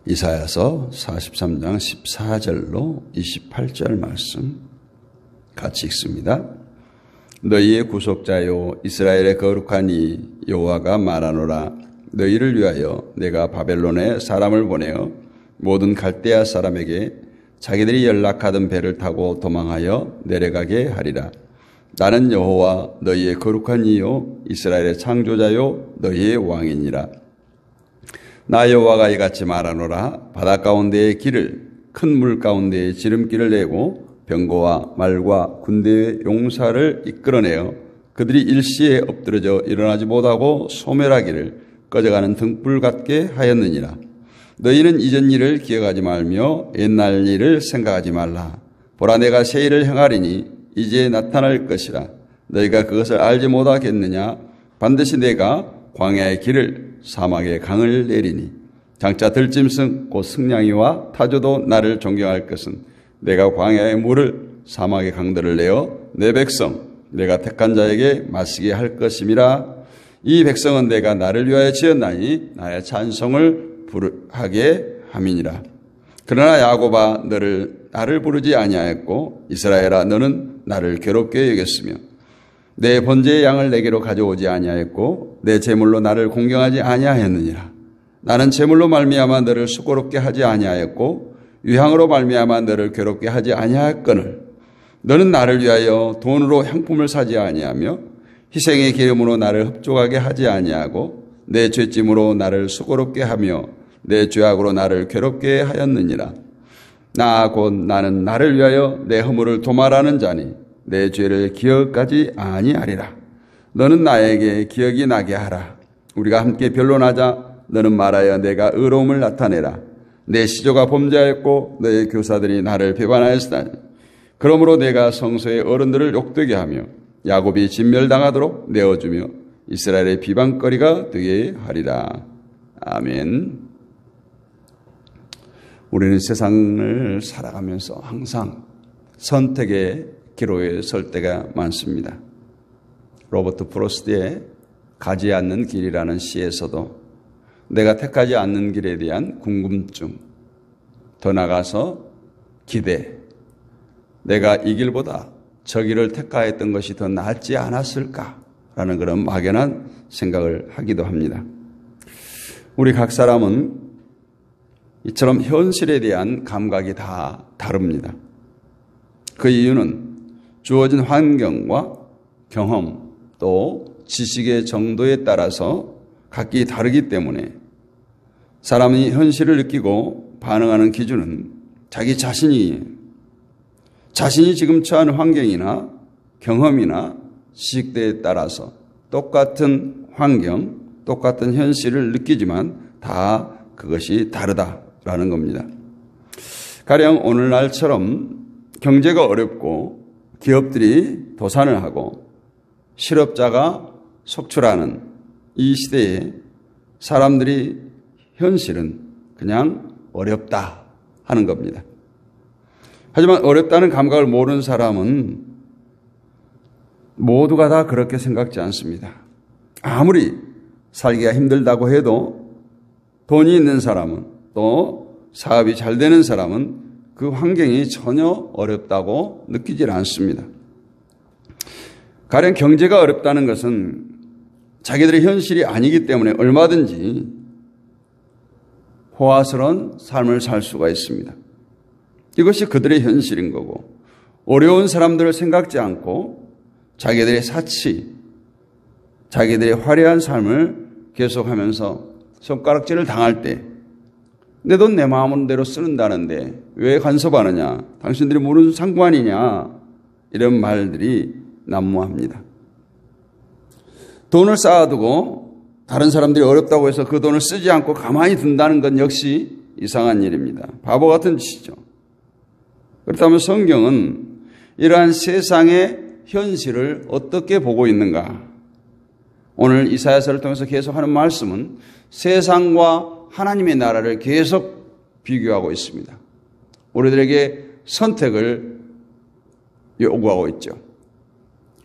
이사야서 43장 14절로 28절 말씀 같이 읽습니다. 너희의 구속자요 이스라엘의 거룩한 이 여호와가 말하노라. 너희를 위하여 내가 바벨론에 사람을 보내어 모든 갈대아 사람에게 자기들이 연락하던 배를 타고 도망하여 내려가게 하리라. 나는 여호와 너희의 거룩한 이요 이스라엘의 창조자요 너희의 왕이니라. 나 여호와가 이같이 말하노라. 바다 가운데의 길을 큰 물 가운데의 지름길을 내고 병거와 말과 군대의 용사를 이끌어내어 그들이 일시에 엎드러져 일어나지 못하고 소멸하기를 꺼져가는 등불 같게 하였느니라. 너희는 이전 일을 기억하지 말며 옛날 일을 생각하지 말라. 보라, 내가 새 일을 행하리니 이제 나타날 것이라. 너희가 그것을 알지 못하겠느냐? 반드시 내가 광야의 길을 사막의 강을 내리니 장차 들짐승 곧 승냥이와 타조도 나를 존경할 것은 내가 광야의 물을 사막의 강들을 내어 내 백성 내가 택한 자에게 마시게 할 것임이라. 이 백성은 내가 나를 위하여 지었나니 나의 찬송을 하게 함이니라. 그러나 야곱아, 나를 부르지 아니하였고 이스라엘아, 너는 나를 괴롭게 여겼으며 내 번제의 양을 내게로 가져오지 아니하였고 내 제물로 나를 공경하지 아니하였느니라. 나는 제물로 말미암아 너를 수고롭게 하지 아니하였고 유향으로 말미암아 너를 괴롭게 하지 아니하였거늘 너는 나를 위하여 돈으로 향품을 사지 아니하며 희생의 기름으로 나를 흡족하게 하지 아니하고 내 죄짐으로 나를 수고롭게 하며 내 죄악으로 나를 괴롭게 하였느니라. 나 곧 나는 나를 위하여 내 허물을 도말하는 자니 내 죄를 기억하지 아니하리라. 너는 나에게 기억이 나게 하라. 우리가 함께 변론하자. 너는 말하여 내가 의로움을 나타내라. 내 시조가 범죄하였고 너의 교사들이 나를 배반하였으나니 그러므로 내가 성소의 어른들을 욕되게 하며 야곱이 진멸당하도록 내어주며 이스라엘의 비방거리가 되게 하리라. 아멘. 우리는 세상을 살아가면서 항상 선택의 기로에 설 때가 많습니다. 로버트 프로스트의 가지 않는 길이라는 시에서도 내가 택하지 않는 길에 대한 궁금증, 더 나아가서 기대, 내가 이 길보다 저 길을 택하였던 것이 더 낫지 않았을까라는 그런 막연한 생각을 하기도 합니다. 우리 각 사람은 이처럼 현실에 대한 감각이 다 다릅니다. 그 이유는 주어진 환경과 경험 또 지식의 정도에 따라서 각기 다르기 때문에 사람이 현실을 느끼고 반응하는 기준은 자기 자신이 지금 처한 환경이나 경험이나 지식대에 따라서 똑같은 환경, 똑같은 현실을 느끼지만 다 그것이 다르다라는 겁니다. 가령 오늘날처럼 경제가 어렵고 기업들이 도산을 하고 실업자가 속출하는 이 시대에 사람들이 현실은 그냥 어렵다 하는 겁니다. 하지만 어렵다는 감각을 모르는 사람은 모두가 다 그렇게 생각지 않습니다. 아무리 살기가 힘들다고 해도 돈이 있는 사람은 또 사업이 잘 되는 사람은 그 환경이 전혀 어렵다고 느끼질 않습니다. 가령 경제가 어렵다는 것은 자기들의 현실이 아니기 때문에 얼마든지 호화스러운 삶을 살 수가 있습니다. 이것이 그들의 현실인 거고 어려운 사람들을 생각지 않고 자기들의 사치, 자기들의 화려한 삶을 계속하면서 손가락질을 당할 때 내 돈 내 마음대로 쓰는다는데 왜 간섭하느냐? 당신들이 무슨 상관이냐? 이런 말들이 난무합니다. 돈을 쌓아두고 다른 사람들이 어렵다고 해서 그 돈을 쓰지 않고 가만히 둔다는 건 역시 이상한 일입니다. 바보 같은 짓이죠. 그렇다면 성경은 이러한 세상의 현실을 어떻게 보고 있는가? 오늘 이사야서를 통해서 계속하는 말씀은 세상과 하나님의 나라를 계속 비교하고 있습니다. 우리들에게 선택을 요구하고 있죠.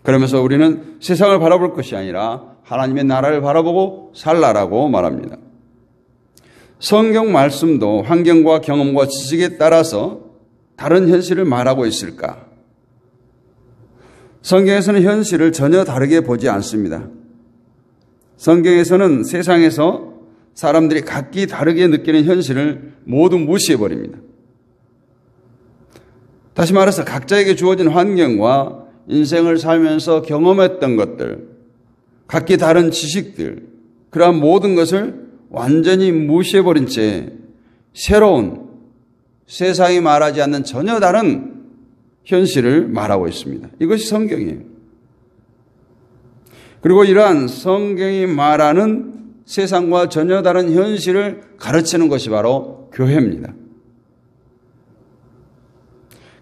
그러면서 우리는 세상을 바라볼 것이 아니라 하나님의 나라를 바라보고 살라라고 말합니다. 성경 말씀도 환경과 경험과 지식에 따라서 다른 현실을 말하고 있을까? 성경에서는 현실을 전혀 다르게 보지 않습니다. 성경에서는 세상에서 사람들이 각기 다르게 느끼는 현실을 모두 무시해버립니다. 다시 말해서 각자에게 주어진 환경과 인생을 살면서 경험했던 것들, 각기 다른 지식들, 그러한 모든 것을 완전히 무시해버린 채 새로운 세상이 말하지 않는 전혀 다른 현실을 말하고 있습니다. 이것이 성경이에요. 그리고 이러한 성경이 말하는 세상과 전혀 다른 현실을 가르치는 것이 바로 교회입니다.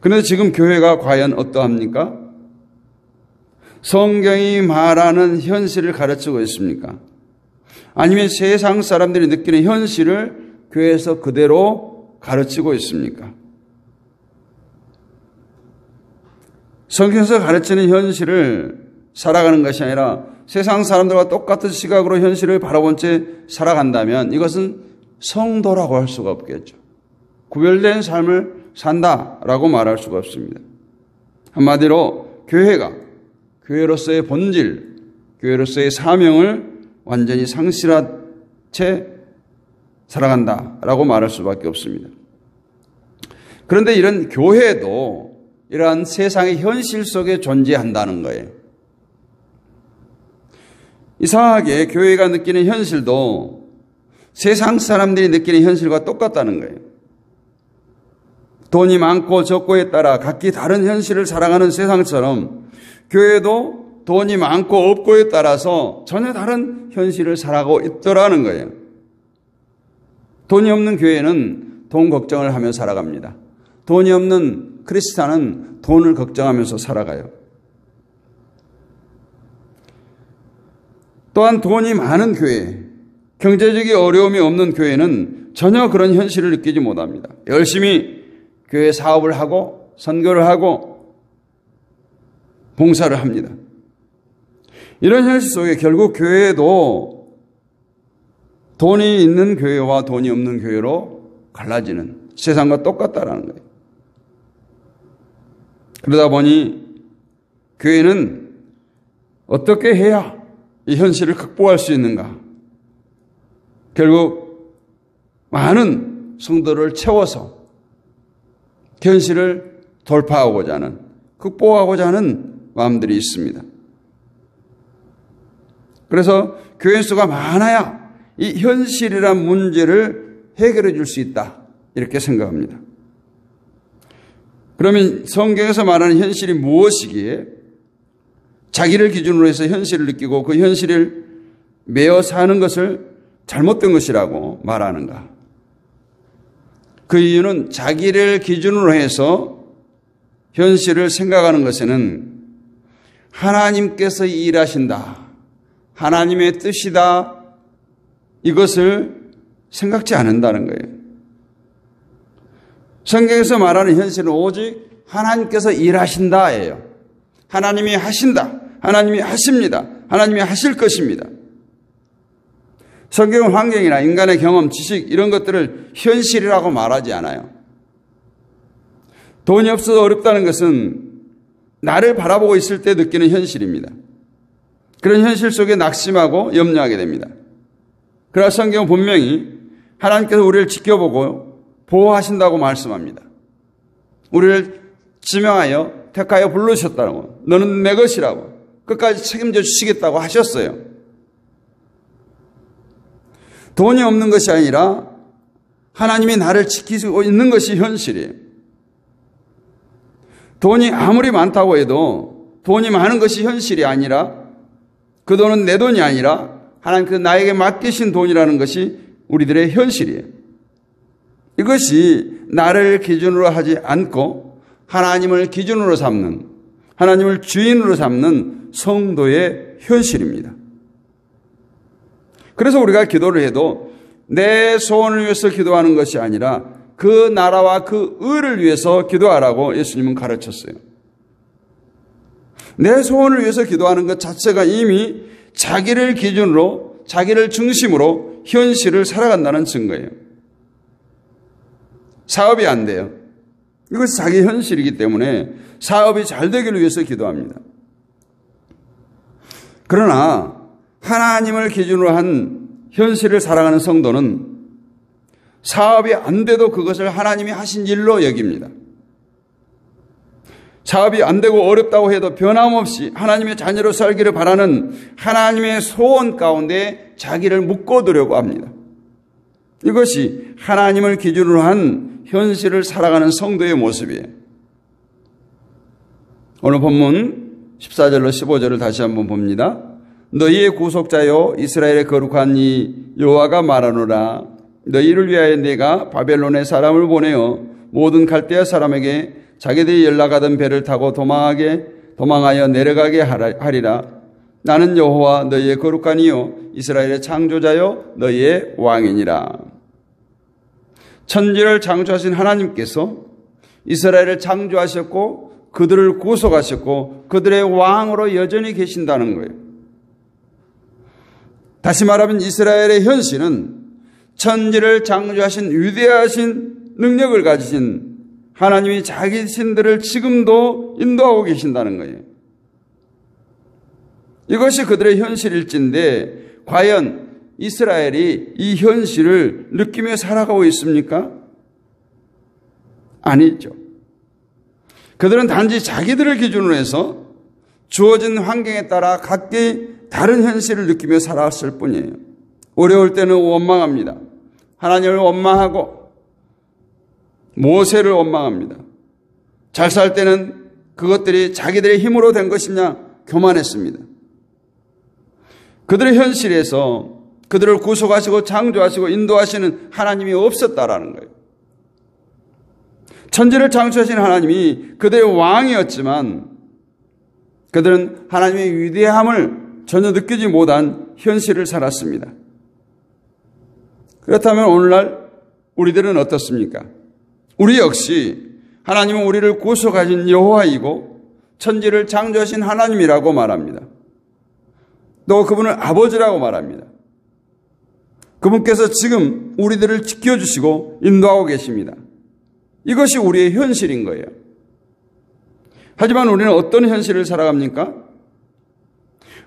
그런데 지금 교회가 과연 어떠합니까? 성경이 말하는 현실을 가르치고 있습니까? 아니면 세상 사람들이 느끼는 현실을 교회에서 그대로 가르치고 있습니까? 성경에서 가르치는 현실을 살아가는 것이 아니라 세상 사람들과 똑같은 시각으로 현실을 바라본 채 살아간다면 이것은 성도라고 할 수가 없겠죠. 구별된 삶을 산다라고 말할 수가 없습니다. 한마디로 교회가 교회로서의 본질, 교회로서의 사명을 완전히 상실한 채 살아간다라고 말할 수밖에 없습니다. 그런데 이런 교회도 이러한 세상의 현실 속에 존재한다는 거예요. 이상하게 교회가 느끼는 현실도 세상 사람들이 느끼는 현실과 똑같다는 거예요. 돈이 많고 적고에 따라 각기 다른 현실을 살아가는 세상처럼 교회도 돈이 많고 없고에 따라서 전혀 다른 현실을 살아가고 있더라는 거예요. 돈이 없는 교회는 돈 걱정을 하며 살아갑니다. 돈이 없는 크리스찬은 돈을 걱정하면서 살아가요. 또한 돈이 많은 교회, 경제적인 어려움이 없는 교회는 전혀 그런 현실을 느끼지 못합니다. 열심히 교회 사업을 하고 선교를 하고 봉사를 합니다. 이런 현실 속에 결국 교회도 돈이 있는 교회와 돈이 없는 교회로 갈라지는, 세상과 똑같다라는 거예요. 그러다 보니 교회는 어떻게 해야 이 현실을 극복할 수 있는가? 결국 많은 성도를 채워서 현실을 돌파하고자 하는, 극복하고자 하는 마음들이 있습니다. 그래서 교회 수가 많아야 이 현실이란 문제를 해결해 줄 수 있다, 이렇게 생각합니다. 그러면 성경에서 말하는 현실이 무엇이기에 자기를 기준으로 해서 현실을 느끼고 그 현실을 매어 사는 것을 잘못된 것이라고 말하는가? 그 이유는 자기를 기준으로 해서 현실을 생각하는 것에는 하나님께서 일하신다, 하나님의 뜻이다, 이것을 생각지 않는다는 거예요. 성경에서 말하는 현실은 오직 하나님께서 일하신다예요. 하나님이 하신다, 하나님이 하십니다, 하나님이 하실 것입니다. 성경은 환경이나 인간의 경험, 지식 이런 것들을 현실이라고 말하지 않아요. 돈이 없어서 어렵다는 것은 나를 바라보고 있을 때 느끼는 현실입니다. 그런 현실 속에 낙심하고 염려하게 됩니다. 그러나 성경은 분명히 하나님께서 우리를 지켜보고 보호하신다고 말씀합니다. 우리를 지명하여 택하여 부르셨다고, 너는 내 것이라고, 끝까지 책임져 주시겠다고 하셨어요. 돈이 없는 것이 아니라 하나님이 나를 지키고 있는 것이 현실이에요. 돈이 아무리 많다고 해도 돈이 많은 것이 현실이 아니라, 그 돈은 내 돈이 아니라 하나님께서 나에게 맡기신 돈이라는 것이 우리들의 현실이에요. 이것이 나를 기준으로 하지 않고 하나님을 기준으로 삼는, 하나님을 주인으로 삼는 성도의 현실입니다. 그래서 우리가 기도를 해도 내 소원을 위해서 기도하는 것이 아니라 그 나라와 그 의를 위해서 기도하라고 예수님은 가르쳤어요. 내 소원을 위해서 기도하는 것 자체가 이미 자기를 기준으로, 자기를 중심으로 현실을 살아간다는 증거예요. 사업이 안 돼요. 이것이 자기 현실이기 때문에 사업이 잘 되기를 위해서 기도합니다. 그러나 하나님을 기준으로 한 현실을 살아가는 성도는 사업이 안 돼도 그것을 하나님이 하신 일로 여깁니다. 사업이 안 되고 어렵다고 해도 변함없이 하나님의 자녀로 살기를 바라는 하나님의 소원 가운데 자기를 묶어두려고 합니다. 이것이 하나님을 기준으로 한 현실을 살아가는 성도의 모습이에요. 오늘 본문 14절로 15절을 다시 한번 봅니다. 너희의 구속자요 이스라엘의 거룩한 이 여호와가 말하노라. 너희를 위하여 내가 바벨론의 사람을 보내어 모든 갈대아 사람에게 자기들이 연락하던 배를 타고 도망하여 내려가게 하리라. 나는 여호와 너희의 거룩한 이요 이스라엘의 창조자요 너희의 왕이니라. 천지를 창조하신 하나님께서 이스라엘을 창조하셨고 그들을 구속하셨고 그들의 왕으로 여전히 계신다는 거예요. 다시 말하면 이스라엘의 현실은 천지를 창조하신 위대하신 능력을 가지신 하나님이 자기 신들을 지금도 인도하고 계신다는 거예요. 이것이 그들의 현실일진데 과연 이스라엘이 이 현실을 느끼며 살아가고 있습니까? 아니죠. 그들은 단지 자기들을 기준으로 해서 주어진 환경에 따라 각기 다른 현실을 느끼며 살아왔을 뿐이에요. 어려울 때는 원망합니다. 하나님을 원망하고 모세를 원망합니다. 잘 살 때는 그것들이 자기들의 힘으로 된 것이냐 교만했습니다. 그들의 현실에서 그들을 구속하시고 창조하시고 인도하시는 하나님이 없었다라는 거예요. 천지를 창조하신 하나님이 그들의 왕이었지만 그들은 하나님의 위대함을 전혀 느끼지 못한 현실을 살았습니다. 그렇다면 오늘날 우리들은 어떻습니까? 우리 역시 하나님은 우리를 구속하신 여호와이고 천지를 창조하신 하나님이라고 말합니다. 또 그분을 아버지라고 말합니다. 그분께서 지금 우리들을 지켜주시고 인도하고 계십니다. 이것이 우리의 현실인 거예요. 하지만 우리는 어떤 현실을 살아갑니까?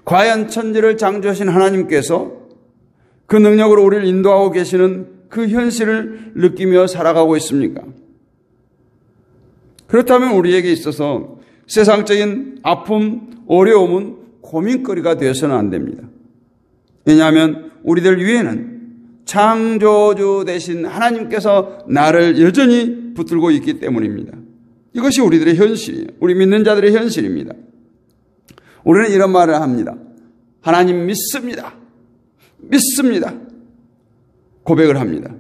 과연 천지를 창조하신 하나님께서 그 능력으로 우리를 인도하고 계시는 그 현실을 느끼며 살아가고 있습니까? 그렇다면 우리에게 있어서 세상적인 아픔, 어려움은 고민거리가 되어서는 안 됩니다. 왜냐하면 우리들 위에는 창조주 되신 하나님께서 나를 여전히 붙들고 있기 때문입니다. 이것이 우리들의 현실이에요. 우리 믿는 자들의 현실입니다. 우리는 이런 말을 합니다. 하나님 믿습니다. 믿습니다. 고백을 합니다.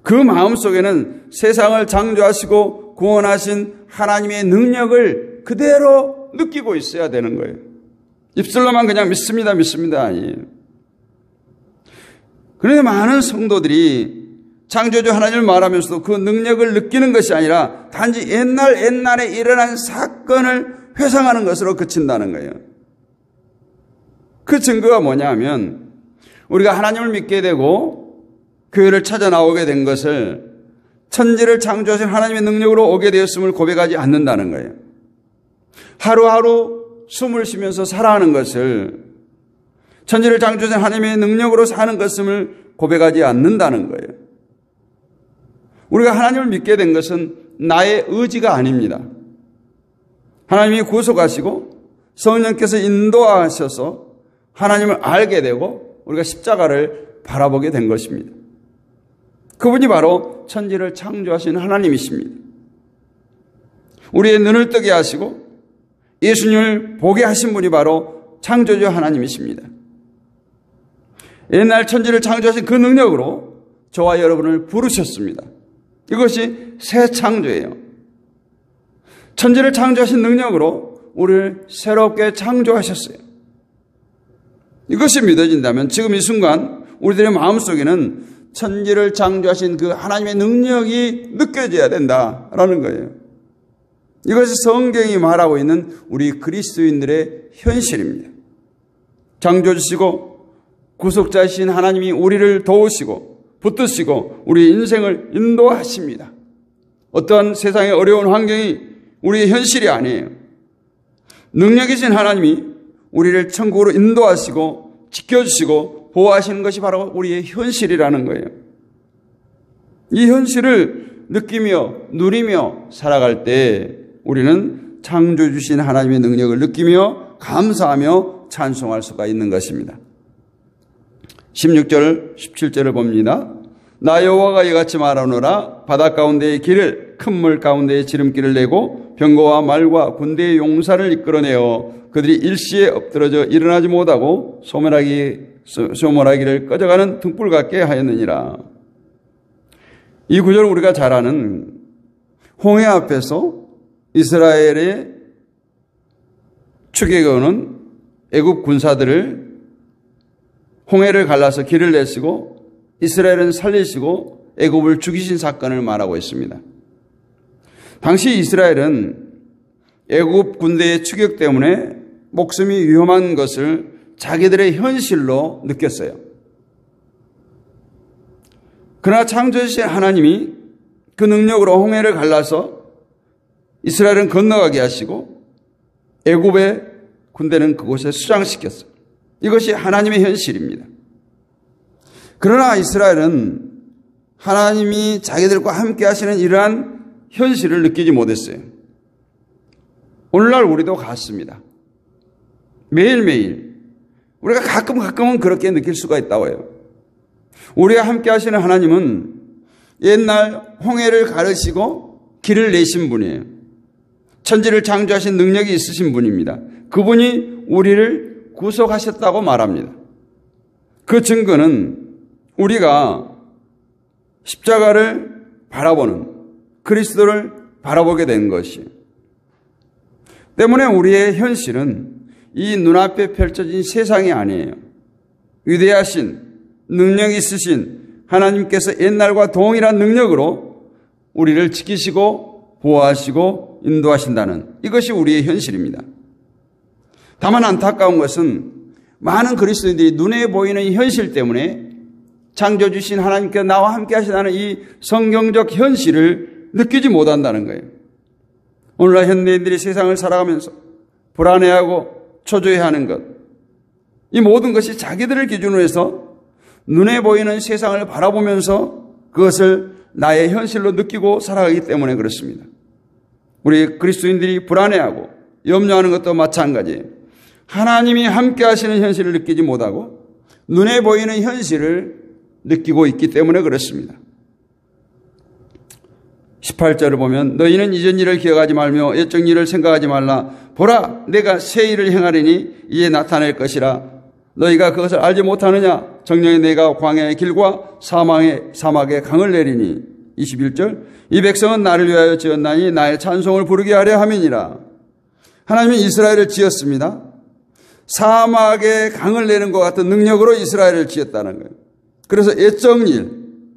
그 마음속에는 세상을 창조하시고 구원하신 하나님의 능력을 그대로 느끼고 있어야 되는 거예요. 입술로만 그냥 믿습니다, 믿습니다 아니에요. 그런데 많은 성도들이 창조주 하나님을 말하면서도 그 능력을 느끼는 것이 아니라 단지 옛날에 일어난 사건을 회상하는 것으로 그친다는 거예요. 그 증거가 뭐냐 하면 우리가 하나님을 믿게 되고 교회를 찾아 나오게 된 것을 천지를 창조하신 하나님의 능력으로 오게 되었음을 고백하지 않는다는 거예요. 하루하루 숨을 쉬면서 살아가는 것을 천지를 창조하신 하나님의 능력으로 사는 것임을 고백하지 않는다는 거예요. 우리가 하나님을 믿게 된 것은 나의 의지가 아닙니다. 하나님이 구속하시고 성령께서 인도하셔서 하나님을 알게 되고 우리가 십자가를 바라보게 된 것입니다. 그분이 바로 천지를 창조하신 하나님이십니다. 우리의 눈을 뜨게 하시고 예수님을 보게 하신 분이 바로 창조주 하나님이십니다. 옛날 천지를 창조하신 그 능력으로 저와 여러분을 부르셨습니다. 이것이 새 창조예요. 천지를 창조하신 능력으로 우리를 새롭게 창조하셨어요. 이것이 믿어진다면 지금 이 순간 우리들의 마음속에는 천지를 창조하신 그 하나님의 능력이 느껴져야 된다라는 거예요. 이것이 성경이 말하고 있는 우리 그리스도인들의 현실입니다. 창조주시고 구속자이신 하나님이 우리를 도우시고 붙드시고 우리 인생을 인도하십니다. 어떠한 세상의 어려운 환경이 우리의 현실이 아니에요. 능력이신 하나님이 우리를 천국으로 인도하시고 지켜주시고 보호하시는 것이 바로 우리의 현실이라는 거예요. 이 현실을 느끼며 누리며 살아갈 때 우리는 창조해 주신 하나님의 능력을 느끼며 감사하며 찬송할 수가 있는 것입니다. 16절 17절을 봅니다. 나 여호와가 이같이 말하노라. 바다 가운데의 길을 큰 물 가운데의 지름길을 내고 병거와 말과 군대의 용사를 이끌어내어 그들이 일시에 엎드러져 일어나지 못하고 소멸하기를 꺼져가는 등불 같게 하였느니라. 이 구절을 우리가 잘 아는 홍해 앞에서 이스라엘의 추격해오는 애굽 군사들을 홍해를 갈라서 길을 내시고 이스라엘은 살리시고 애굽을 죽이신 사건을 말하고 있습니다. 당시 이스라엘은 애굽 군대의 추격 때문에 목숨이 위험한 것을 자기들의 현실로 느꼈어요. 그러나 창조주신 하나님이 그 능력으로 홍해를 갈라서 이스라엘은 건너가게 하시고 애굽의 군대는 그곳에 수장시켰어요. 이것이 하나님의 현실입니다. 그러나 이스라엘은 하나님이 자기들과 함께 하시는 이러한 현실을 느끼지 못했어요. 오늘날 우리도 같습니다. 매일매일 우리가 가끔은 그렇게 느낄 수가 있다고 해요. 우리와 함께 하시는 하나님은 옛날 홍해를 가르시고 길을 내신 분이에요. 천지를 창조하신 능력이 있으신 분입니다. 그분이 우리를 구속하셨다고 말합니다. 그 증거는 우리가 십자가를 바라보는 그리스도를 바라보게 된 것이 때문에 우리의 현실은 이 눈앞에 펼쳐진 세상이 아니에요. 위대하신 능력 있으신 하나님께서 옛날과 동일한 능력으로 우리를 지키시고 보호하시고 인도하신다는 이것이 우리의 현실입니다. 다만 안타까운 것은 많은 그리스도인들이 눈에 보이는 현실 때문에 창조주신 하나님께서 나와 함께 하시다는 이 성경적 현실을 느끼지 못한다는 거예요. 오늘날 현대인들이 세상을 살아가면서 불안해하고 초조해하는 것, 이 모든 것이 자기들을 기준으로 해서 눈에 보이는 세상을 바라보면서 그것을 나의 현실로 느끼고 살아가기 때문에 그렇습니다. 우리 그리스도인들이 불안해하고 염려하는 것도 마찬가지예요. 하나님이 함께 하시는 현실을 느끼지 못하고 눈에 보이는 현실을 느끼고 있기 때문에 그렇습니다. 18절을 보면 너희는 이전 일을 기억하지 말며 옛적 일을 생각하지 말라. 보라 내가 새 일을 행하리니 이에 나타낼 것이라. 너희가 그것을 알지 못하느냐. 정령이 내가 광야의 길과 사막의 강을 내리니. 21절 이 백성은 나를 위하여 지었나니 나의 찬송을 부르게 하려 함이니라. 하나님은 이스라엘을 지었습니다. 사막의 강을 내는 것 같은 능력으로 이스라엘을 지었다는 거예요. 그래서 옛적 일,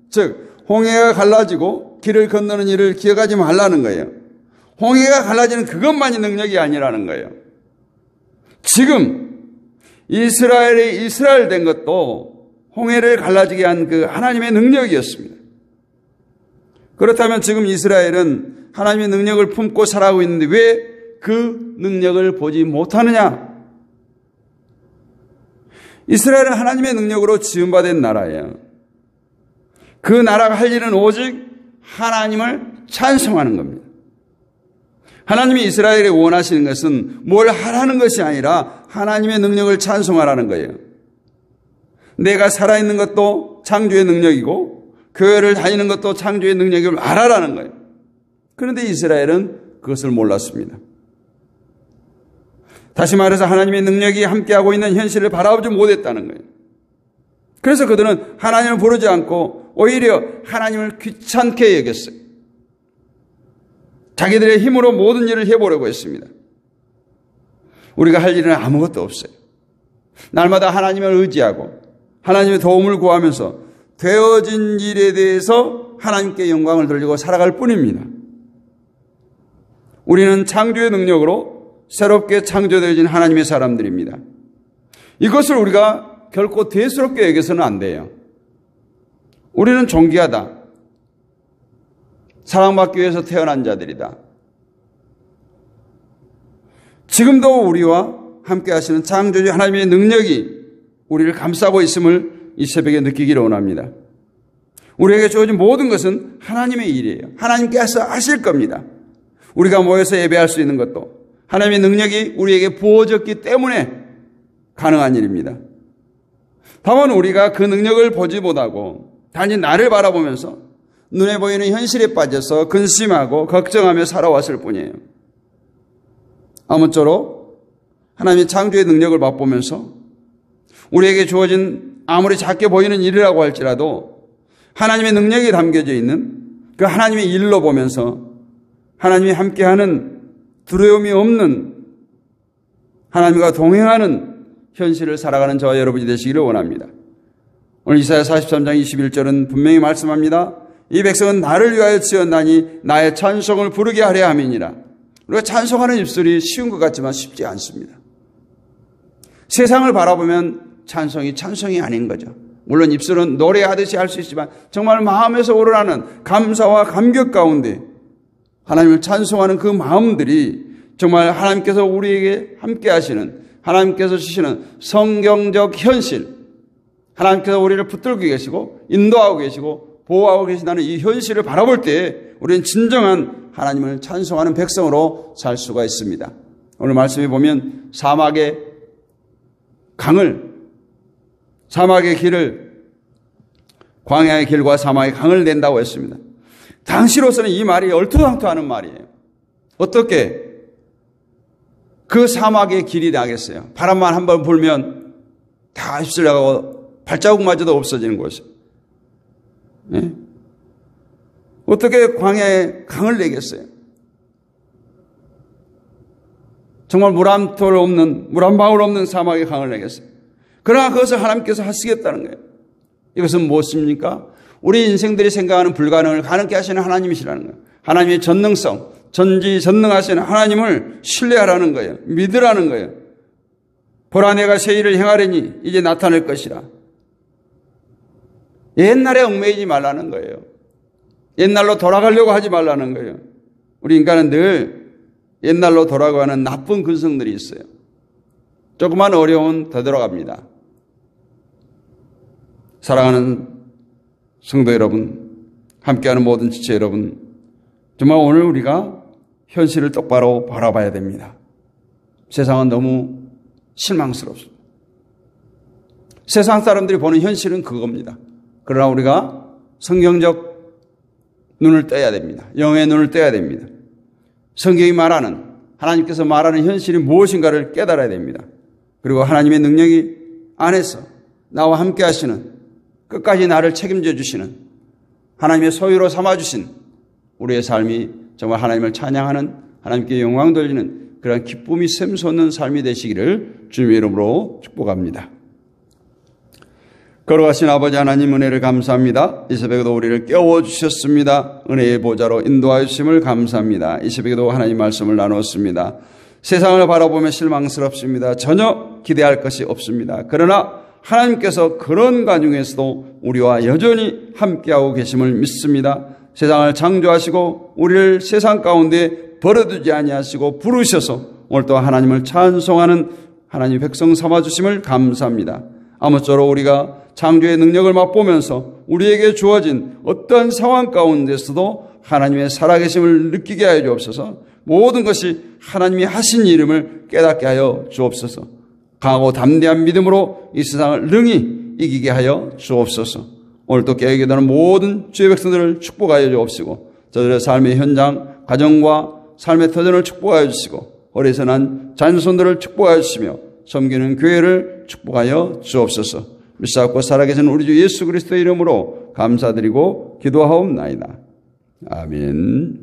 즉 홍해가 갈라지고 길을 건너는 일을 기억하지 말라는 거예요. 홍해가 갈라지는 그것만이 능력이 아니라는 거예요. 지금 이스라엘이 이스라엘 된 것도 홍해를 갈라지게 한 그 하나님의 능력이었습니다. 그렇다면 지금 이스라엘은 하나님의 능력을 품고 살아가고 있는데 왜 그 능력을 보지 못하느냐? 이스라엘은 하나님의 능력으로 지음받은 나라예요. 그 나라가 할 일은 오직 하나님을 찬송하는 겁니다. 하나님이 이스라엘에 원하시는 것은 뭘 하라는 것이 아니라 하나님의 능력을 찬송하라는 거예요. 내가 살아있는 것도 창조의 능력이고 교회를 다니는 것도 창조의 능력임을 알아라는 거예요. 그런데 이스라엘은 그것을 몰랐습니다. 다시 말해서 하나님의 능력이 함께하고 있는 현실을 바라보지 못했다는 거예요. 그래서 그들은 하나님을 부르지 않고 오히려 하나님을 귀찮게 여겼어요. 자기들의 힘으로 모든 일을 해보려고 했습니다. 우리가 할 일은 아무것도 없어요. 날마다 하나님을 의지하고 하나님의 도움을 구하면서 되어진 일에 대해서 하나님께 영광을 돌리고 살아갈 뿐입니다. 우리는 창조의 능력으로 새롭게 창조되어진 하나님의 사람들입니다. 이것을 우리가 결코 대수롭게 여겨서는 안 돼요. 우리는 존귀하다. 사랑받기 위해서 태어난 자들이다. 지금도 우리와 함께 하시는 창조주 하나님의 능력이 우리를 감싸고 있음을 이 새벽에 느끼기를 원합니다. 우리에게 주어진 모든 것은 하나님의 일이에요. 하나님께서 하실 겁니다. 우리가 모여서 예배할 수 있는 것도 하나님의 능력이 우리에게 부어졌기 때문에 가능한 일입니다. 다만 우리가 그 능력을 보지 못하고 단지 나를 바라보면서 눈에 보이는 현실에 빠져서 근심하고 걱정하며 살아왔을 뿐이에요. 아무쪼록 하나님의 창조의 능력을 맛보면서 우리에게 주어진 아무리 작게 보이는 일이라고 할지라도 하나님의 능력이 담겨져 있는 그 하나님의 일로 보면서 하나님이 함께하는 두려움이 없는 하나님과 동행하는 현실을 살아가는 저와 여러분이 되시기를 원합니다. 오늘 이사야 43장 21절은 분명히 말씀합니다. 이 백성은 나를 위하여 지었나니 나의 찬송을 부르게 하려 함이니라. 우리가 찬송하는 입술이 쉬운 것 같지만 쉽지 않습니다. 세상을 바라보면 찬송이 아닌 거죠. 물론 입술은 노래하듯이 할 수 있지만 정말 마음에서 우러나는 감사와 감격 가운데 하나님을 찬송하는 그 마음들이 정말 하나님께서 우리에게 함께 하시는, 하나님께서 주시는 성경적 현실, 하나님께서 우리를 붙들고 계시고 인도하고 계시고 보호하고 계신다는 이 현실을 바라볼 때 우리는 진정한 하나님을 찬송하는 백성으로 살 수가 있습니다. 오늘 말씀에 보면 사막의 길을, 광야의 길과 사막의 강을 낸다고 했습니다. 당시로서는 이 말이 얼토당토하는 말이에요. 어떻게 그 사막의 길이 나겠어요? 바람만 한번 불면 다 휩쓸려가고 발자국마저도 없어지는 곳이에요. 네? 어떻게 광야에 강을 내겠어요? 정말 물 한 방울 없는 사막에 강을 내겠어요? 그러나 그것을 하나님께서 하시겠다는 거예요. 이것은 무엇입니까? 우리 인생들이 생각하는 불가능을 가능케 하시는 하나님이시라는 거예요. 하나님의 전능성, 전지전능하시는 하나님을 신뢰하라는 거예요. 믿으라는 거예요. 보라 내가 새 일을 행하려니 이제 나타날 것이라. 옛날에 얽매이지 말라는 거예요. 옛날로 돌아가려고 하지 말라는 거예요. 우리 인간은 늘 옛날로 돌아가는 나쁜 근성들이 있어요. 조그만 어려운 되돌아갑니다. 사랑하는 성도 여러분, 함께하는 모든 지체 여러분, 정말 오늘 우리가 현실을 똑바로 바라봐야 됩니다. 세상은 너무 실망스럽습니다. 세상 사람들이 보는 현실은 그겁니다. 그러나 우리가 성경적 눈을 떼야 됩니다. 영의 눈을 떼야 됩니다. 성경이 말하는, 하나님께서 말하는 현실이 무엇인가를 깨달아야 됩니다. 그리고 하나님의 능력이 안에서 나와 함께 하시는, 끝까지 나를 책임져 주시는, 하나님의 소유로 삼아주신 우리의 삶이 정말 하나님을 찬양하는, 하나님께 영광 돌리는 그런 기쁨이 샘솟는 삶이 되시기를 주님의 이름으로 축복합니다. 걸어가신 아버지 하나님 은혜를 감사합니다. 이 새벽에도 우리를 깨워주셨습니다. 은혜의 보좌로 인도하여 주심을 감사합니다. 이 새벽에도 하나님 말씀을 나눴습니다. 세상을 바라보며 실망스럽습니다. 전혀 기대할 것이 없습니다. 그러나 하나님께서 그런 가중에서도 우리와 여전히 함께하고 계심을 믿습니다. 세상을 창조하시고 우리를 세상 가운데 버려두지 아니하시고 부르셔서 오늘 또 하나님을 찬송하는 하나님 백성 삼아주심을 감사합니다. 아무쪼록 우리가 창조의 능력을 맛보면서 우리에게 주어진 어떤 상황 가운데서도 하나님의 살아계심을 느끼게 하여 주옵소서. 모든 것이 하나님이 하신 이름을 깨닫게 하여 주옵소서. 강하고 담대한 믿음으로 이 세상을 능히 이기게 하여 주옵소서. 오늘도 깨어있는 모든 주의 백성들을 축복하여 주옵시고 저들의 삶의 현장, 가정과 삶의 터전을 축복하여 주시고 어리선한 자녀손들을 축복하여 주시며 섬기는 교회를 축복하여 주옵소서. 믿사옵고 살아계신 우리 주 예수 그리스도의 이름으로 감사드리고 기도하옵나이다. 아멘.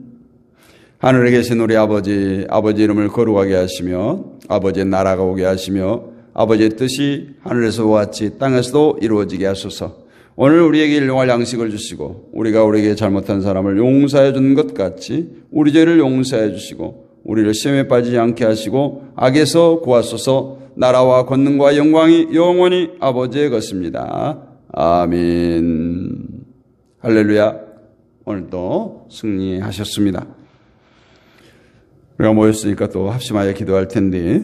하늘에 계신 우리 아버지 이름을 거룩하게 하시며 아버지의 나라가 오게 하시며 아버지의 뜻이 하늘에서와 같이 땅에서도 이루어지게 하소서. 오늘 우리에게 일용할 양식을 주시고 우리가 우리에게 잘못한 사람을 용서해 준 것 같이 우리 죄를 용서해 주시고 우리를 시험에 빠지지 않게 하시고 악에서 구하소서. 나라와 권능과 영광이 영원히 아버지의 것입니다. 아멘. 할렐루야. 오늘도 승리하셨습니다. 우리가 모였으니까 또 합심하여 기도할 텐데,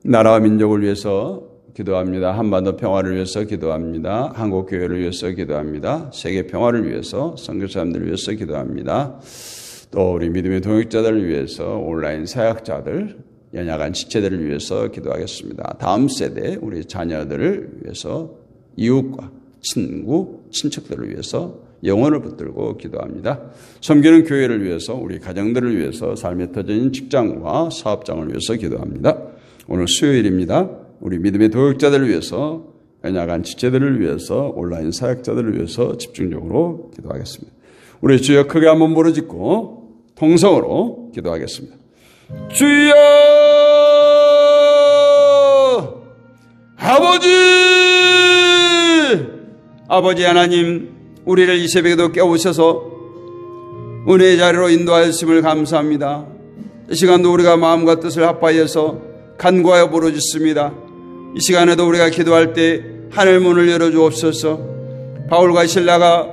나라와 민족을 위해서 기도합니다. 한반도 평화를 위해서 기도합니다. 한국 교회를 위해서 기도합니다. 세계 평화를 위해서, 선교사님들을 위해서 기도합니다. 또 우리 믿음의 동역자들을 위해서, 온라인 사역자들, 연약한 지체들을 위해서 기도하겠습니다. 다음 세대 우리 자녀들을 위해서, 이웃과 친구, 친척들을 위해서 영혼을 붙들고 기도합니다. 섬기는 교회를 위해서, 우리 가정들을 위해서, 삶의 터전인 직장과 사업장을 위해서 기도합니다. 오늘 수요일입니다. 우리 믿음의 도역자들을 위해서, 연약한 지체들을 위해서, 온라인 사역자들을 위해서 집중적으로 기도하겠습니다. 우리 주여 크게 한번 부르짖고 통성으로 기도하겠습니다. 주여 아버지 하나님, 우리를 이 새벽에도 깨우셔서 은혜의 자리로 인도하였음을 감사합니다. 이 시간도 우리가 마음과 뜻을 합하여서 간구하여 부르짖습니다. 이 시간에도 우리가 기도할 때 하늘 문을 열어주옵소서. 바울과 실라가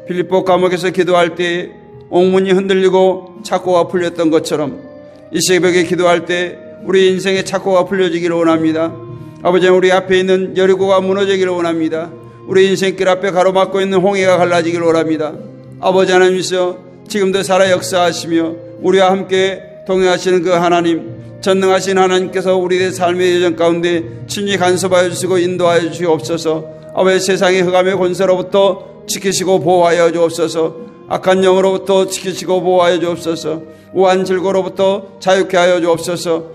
빌립보 감옥에서 기도할 때 옥문이 흔들리고 착고가 풀렸던 것처럼 이 새벽에 기도할 때 우리 인생의 착고가 풀려지기를 원합니다. 아버지, 우리 앞에 있는 여리고가 무너지기를 원합니다. 우리 인생길 앞에 가로막고 있는 홍해가 갈라지기를 원합니다. 아버지 하나님이시여, 지금도 살아 역사하시며 우리와 함께 동행하시는 그 하나님, 전능하신 하나님께서 우리의 삶의 여정 가운데 친히 간섭하여 주시고 인도하여 주시옵소서. 아버지, 세상의 흑암의 권세로부터 지키시고 보호하여 주옵소서. 악한 영으로부터 지키시고 보호하여 주옵소서. 우한 질고로부터 자유케 하여 주옵소서.